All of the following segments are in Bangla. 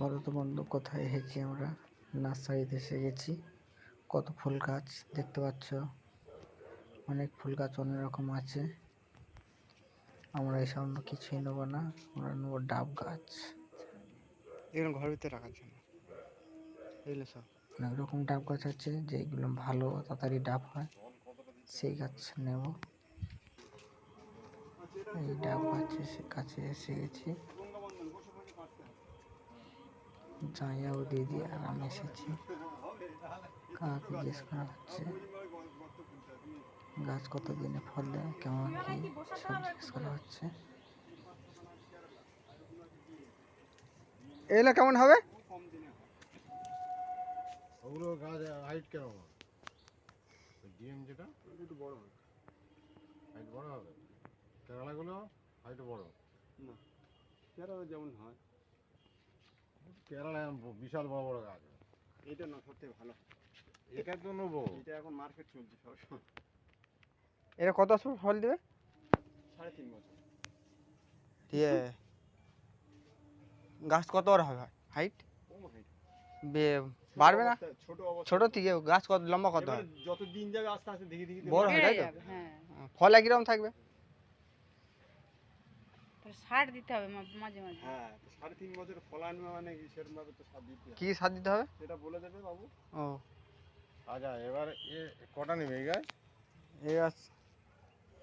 বলো তো বন্ধু, কোথায় এসেছি আমরা? নার্সারিতে এসে গেছি। কত ফুল গাছ দেখতে পাচ্ছ, অনেক ফুল গাছ অনেক রকম আছে। আমরা এসব কিছুই নেবো না, আমরা নেবো ডাব গাছ। এগুলো ঘরের ভিতরে রাখার জন্য এগুলো সব অনেক রকম ডাব গাছ আছে, যেগুলো ভালো তাড়াতাড়ি ডাব হয় সেই গাছ নেব। এই ডাব গাছের কাছে এসে গেছি। জাইয়া ও দিদি আর আমি এসেছি। কাকে জিজ্ঞেস করা হচ্ছে গাছ কত দিনে ফল দেয়, কেমন কি সব জিজ্ঞেস করা হচ্ছে। এগুলো কেমন হবে? ওগুলো গাছ হাইট কেমন? ডিএম যেটা একটু বড় হবে, হাইট বড় হবে। কেরালাগুলো হাইট বড় না, কেরালা যেমন হয়। কেরালায় বিশাল বড় বড় গাছ। এটা না সবথেকে ভালো, এটা তো নেবো। এটা এখন মার্কেট চলছে সবসময়। এটা কত বছর ফল দেবে? 3.5 বছর। দিয়ে গাছ কত বড় হবে হাইট? কম হাইট বাড়বে না? ছোট অবস্থা ছোট থেকে গাছ কত লম্বা কত হয়? যত দিন যাবে আস্তে আস্তে ধীরে ধীরে বড় হয় তাই তো? হ্যাঁ, ফল একই রকম থাকবে? সার দিতে হবে মাঝে মাঝে। হ্যাঁ, 3.5 বছর ফলানো মানে সেরকম ভাবে তো সার দিতে হবে। কি সার দিতে হবে সেটা বলে দেবে বাবু। ও আচ্ছা, এবার কটা নেবে এই গাছ? এই গাছ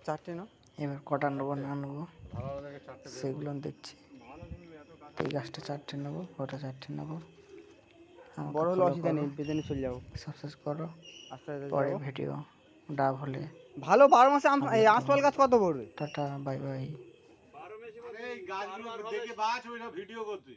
4টে না? এবার কটা নেবো না নেবো ভালো লাগে 4টে সেগুলো দেখছি। ভালো নিলে এত গাছ এই গাছটা 4টে নেবো, ওটা 4টে নেবো। আমাকে বড় হলে follow অসুবিধা করো, নেই, বেঁধে নিয়ে চলে যাবো সাবস্ক্রাইব করো। আস্তে আস্তে পরে যাবো। ভিডিও ডাব হলে ভালো 12 মাসে এই আঁশফল গাছ কত পড়বে? Tata, bye bye. এই গাছগুলো দেখে বাঁচ, ওইটা ভিডিও করতে।